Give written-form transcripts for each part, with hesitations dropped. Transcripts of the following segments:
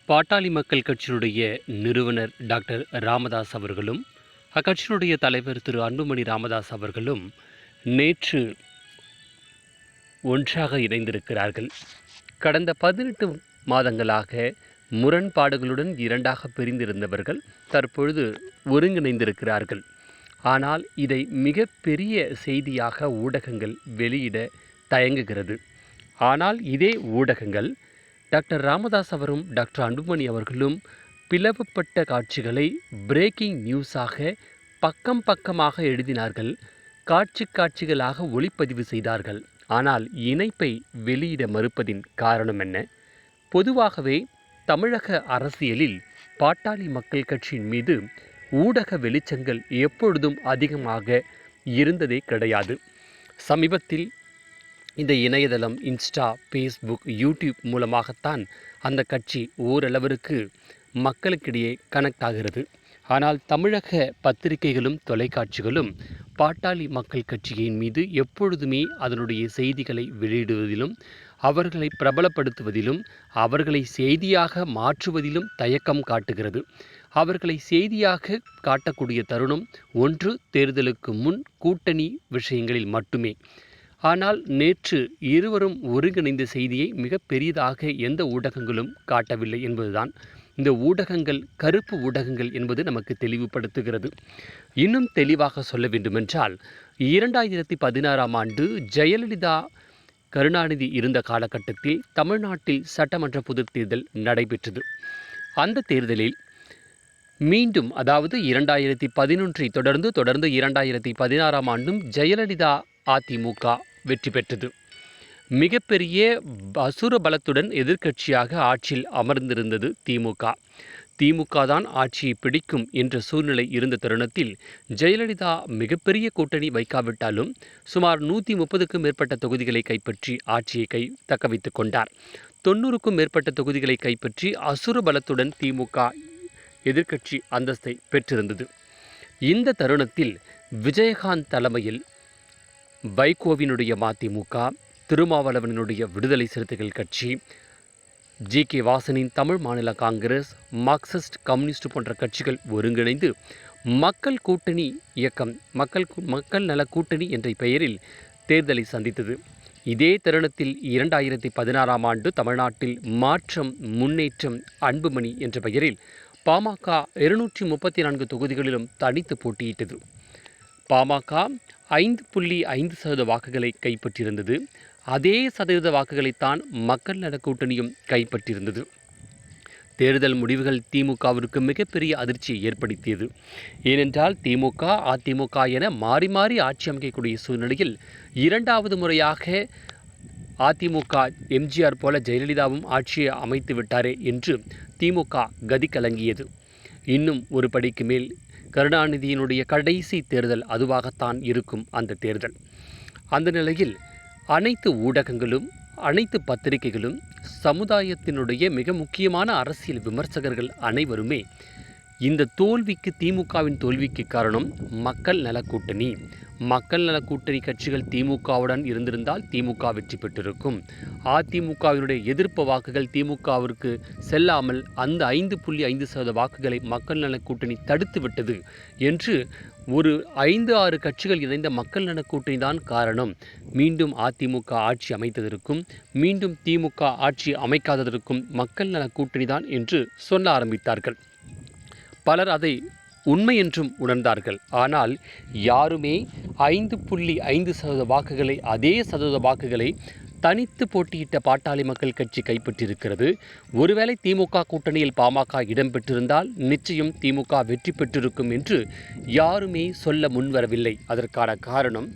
பாட்டாளி மக்கள் கட்சியினுடைய நிறுவனர் டாக்டர் ராமதாஸ் அவர்களும் அக்கட்சியினுடைய தலைவர் திரு அன்புமணி ராமதாஸ் அவர்களும் நேற்று ஒன்றாக இணைந்திருக்கிறார்கள். கடந்த 18 மாதங்களாக முரண்பாடுகளுடன் இரண்டாக பிரிந்திருந்தவர்கள் தற்பொழுது ஒருங்கிணைந்திருக்கிறார்கள். ஆனால் இதை மிக பெரிய செய்தியாக ஊடகங்கள் வெளியிட தயங்குகிறது. ஆனால் இதே ஊடகங்கள் டாக்டர் ராமதாஸ் அவரும் டாக்டர் அன்புமணி அவர்களும் பிளவுபட்ட காட்சிகளை பிரேக்கிங் நியூஸாக பக்கம் பக்கமாக எழுதினார்கள், காட்சிகளாக ஒளிப்பதிவு செய்தார்கள். ஆனால் இணைப்பை வெளியிட மறுப்பதின் காரணம் என்ன? பொதுவாகவே தமிழக அரசியலில் பாட்டாளி மக்கள் கட்சியின் மீது ஊடக வெளிச்சங்கள் எப்பொழுதும் அதிகமாக இருந்ததே கிடையாது. சமீபத்தில் இந்த இணையதளம், இன்ஸ்டா, ஃபேஸ்புக், யூடியூப் மூலமாகத்தான் அந்த கட்சி ஓரளவிற்கு மக்களுக்கிடையே கனெக்ட் ஆகிறது. ஆனால் தமிழக பத்திரிகைகளும் தொலைக்காட்சிகளும் பாட்டாளி மக்கள் கட்சியின் மீது எப்பொழுதுமே அதனுடைய செய்திகளை வெளியிடுவதிலும் அவர்களை பிரபலப்படுத்துவதிலும் அவர்களை செய்தியாக மாற்றுவதிலும் தயக்கம் காட்டுகிறது. அவர்களை செய்தியாக காட்டக்கூடிய தருணம் ஒன்று தேர்தலுக்கு முன் கூட்டணி விஷயங்களில் மட்டுமே. ஆனால் நேற்று இருவரும் ஒருங்கிணைந்த செய்தியை மிக பெரிதாக எந்த ஊடகங்களும் காட்டவில்லை என்பதுதான் இந்த ஊடகங்கள் கருப்பு ஊடகங்கள் என்பது நமக்கு தெளிவுபடுத்துகிறது. இன்னும் தெளிவாக சொல்ல வேண்டுமென்றால் 2016ஆம் ஆண்டு ஜெயலலிதா கருணாநிதி இருந்த காலகட்டத்தில் தமிழ்நாட்டில் சட்டமன்ற பொதுத் தேர்தல் நடைபெற்றது. அந்த தேர்தலில் மீண்டும், அதாவது 2011 தொடர்ந்து 2016ஆம் ஆண்டும் ஜெயலலிதா அதிமுக வெற்றி பெற்றது. மிகப்பெரிய அசுர பலத்துடன் எதிர்க்கட்சியாக ஆட்சியில் அமர்ந்திருந்தது திமுக தான் ஆட்சியை பிடிக்கும் என்ற சூழ்நிலை இருந்த தருணத்தில் ஜெயலலிதா மிகப்பெரிய கூட்டணி வைக்காவிட்டாலும் சுமார் 130க்கும் மேற்பட்ட தொகுதிகளை கைப்பற்றி ஆட்சியை தக்க வைத்துக் கொண்டார். 90க்கும் மேற்பட்ட தொகுதிகளை கைப்பற்றி அசுர பலத்துடன் திமுக எதிர்க்கட்சி அந்தஸ்தை பெற்றிருந்தது. இந்த தருணத்தில் விஜயகாந்த் தலைமையில் வைகோவினுடைய மதிமுக, திருமாவளவனுடைய விடுதலை சிறுத்தைகள் கட்சி, ஜி.கே. வாசனின் தமிழ் மாநில காங்கிரஸ், மார்க்சிஸ்ட் கம்யூனிஸ்ட் போன்ற கட்சிகள் ஒருங்கிணைந்து மக்கள் கூட்டணி இயக்கம், மக்கள் நல கூட்டணி என்ற பெயரில் தேர்தலை சந்தித்தது. இதே தருணத்தில் 2016ஆம் ஆண்டு தமிழ்நாட்டில் மாற்றம், முன்னேற்றம், அன்புமணி என்ற பெயரில் பாமக 234 தொகுதிகளிலும் தனித்து போட்டியிட்டது. பாமக 5.5% வாக்குகளை கைப்பற்றியிருந்தது. அதே சதவீத வாக்குகளைத்தான் மக்கள் நல கூட்டணியும் கைப்பற்றியிருந்தது. தேர்தல் முடிவுகள் திமுகவிற்கு மிகப்பெரிய அதிர்ச்சியை ஏற்படுத்தியது. ஏனென்றால் திமுக, அதிமுக என மாறி மாறி ஆட்சி அமைக்கக்கூடிய சூழ்நிலையில் இரண்டாவது முறையாக அதிமுக எம்ஜிஆர் போல ஜெயலலிதாவும் ஆட்சியை அமைத்து விட்டாரே என்று திமுக கதி கலங்கியது. இன்னும் ஒரு படிக்கு மேல் கருணாநிதியினுடைய கடைசி தேர்தல் அதுவாகத்தான் இருக்கும் அந்த தேர்தல். அந்த நிலையில் அனைத்து ஊடகங்களும், அனைத்து பத்திரிகைகளும், சமுதாயத்தினுடைய மிக முக்கியமான அரசியல் விமர்சகர்கள் அனைவருமே இந்த தோல்விக்கு, திமுகவின் தோல்விக்கு காரணம் மக்கள் நல கூட்டணி. மக்கள் நல கூட்டணி கட்சிகள் திமுகவுடன் இருந்திருந்தால் திமுக வெற்றி பெற்றிருக்கும். அதிமுகவினுடைய எதிர்ப்பு வாக்குகள் திமுகவிற்கு செல்லாமல் அந்த 5.5% வாக்குகளை மக்கள் நல கூட்டணி தடுத்து விட்டது என்று ஒரு 5-6 கட்சிகள் இணைந்த மக்கள் நல கூட்டணி தான் காரணம். மீண்டும் அதிமுக ஆட்சி அமைத்ததற்கும் மீண்டும் திமுக ஆட்சி அமைக்காததற்கும் மக்கள் நல கூட்டணி தான் என்று சொல்ல ஆரம்பித்தார்கள். பலர் அதை உண்மை என்றும் உணர்ந்தார்கள். ஆனால் யாருமே 5.5% வாக்குகளை, அதே சதவீத வாக்குகளை தனித்து போட்டியிட்ட பாட்டாளி மக்கள் கட்சி கைப்பற்றியிருக்கிறது. ஒருவேளை திமுக கூட்டணியில் பாமக இடம்பெற்றிருந்தால் நிச்சயம் திமுக வெற்றி பெற்றிருக்கும் என்று யாருமே சொல்ல முன்வரவில்லை. அதற்கான காரணம்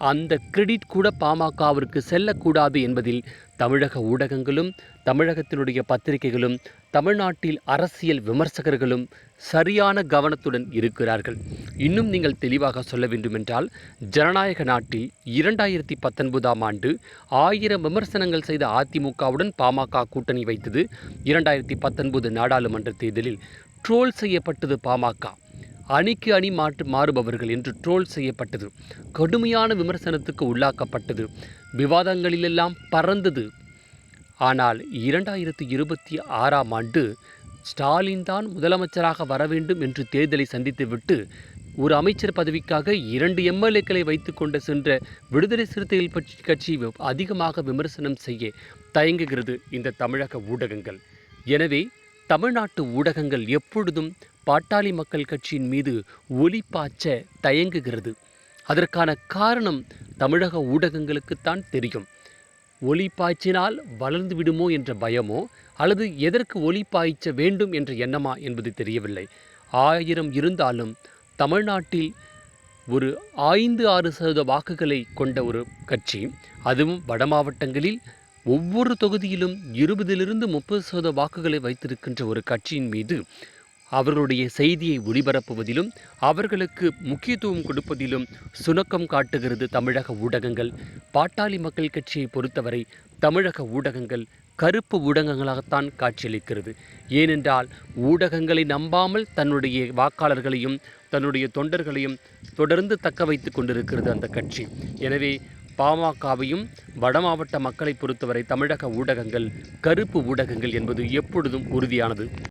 அந்த கிரெடிட் கூட பாமகவிற்கு செல்லக்கூடாது என்பதில் தமிழக ஊடகங்களும், தமிழகத்தினுடைய பத்திரிகைகளும், தமிழ்நாட்டில் அரசியல் விமர்சகர்களும் சரியான கவனத்துடன் இருக்கிறார்கள். இன்னும் நீங்கள் தெளிவாக சொல்ல வேண்டுமென்றால், ஜனநாயக நாட்டில் 2019ஆம் ஆண்டு 1000 விமர்சனங்கள் செய்த அதிமுகவுடன் பாமக கூட்டணி வைத்தது. 2019 நாடாளுமன்ற தேர்தலில் ட்ரோல் செய்யப்பட்டது பாமக. அணிக்கு அணி மாறுபவர்கள் என்று ட்ரோல் செய்யப்பட்டது. கடுமையான விமர்சனத்துக்கு உள்ளாக்கப்பட்டது. விவாதங்களிலெல்லாம் பறந்தது. ஆனால் 2026ஆம் ஆண்டு ஸ்டாலின் தான் முதலமைச்சராக வர வேண்டும் என்று தேர்தலை சந்தித்துவிட்டு ஒரு அமைச்சர் பதவிக்காக 2 எம்எல்ஏக்களை வைத்துக்கொண்டு சென்ற விடுதலை சிறுத்தைகள் கட்சி அதிகமாக விமர்சனம் செய்ய தயங்குகிறது இந்த தமிழக ஊடகங்கள். எனவே தமிழ்நாட்டு ஊடகங்கள் எப்பொழுதும் பாட்டாளி மக்கள் கட்சியின் மீது ஒலி பாய்ச்ச தயங்குகிறது. அதற்கான காரணம் தமிழக ஊடகங்களுக்குத்தான் தெரியும். ஒலி பாய்ச்சினால் வளர்ந்து விடுமோ என்ற பயமோ அல்லது எதற்கு ஒலி பாய்ச்ச வேண்டும் என்ற எண்ணமா என்பது தெரியவில்லை. 1000 இருந்தாலும் தமிழ்நாட்டில் ஒரு 5-6% வாக்குகளை கொண்ட ஒரு கட்சி, அதுவும் வட மாவட்டங்களில் ஒவ்வொரு தொகுதியிலும் 20-30% வாக்குகளை வைத்திருக்கின்ற ஒரு கட்சியின் மீது அவர்களுடைய செய்தியை ஒளிபரப்புவதிலும் அவர்களுக்கு முக்கியத்துவம் கொடுப்பதிலும் சுணக்கம் காட்டுகிறது தமிழக ஊடகங்கள். பாட்டாளி மக்கள் கட்சியை பொறுத்தவரை தமிழக ஊடகங்கள் கருப்பு ஊடகங்களாகத்தான் காட்சியளிக்கிறது. ஏனென்றால் ஊடகங்களை நம்பாமல் தன்னுடைய வாக்காளர்களையும் தன்னுடைய தொண்டர்களையும் தொடர்ந்து தக்க வைத்து கொண்டிருக்கிறது அந்த கட்சி. எனவே பாமகவையும் வட மாவட்ட மக்களை பொறுத்தவரை தமிழக ஊடகங்கள் கருப்பு ஊடகங்கள் என்பது எப்பொழுதும் உறுதியானது.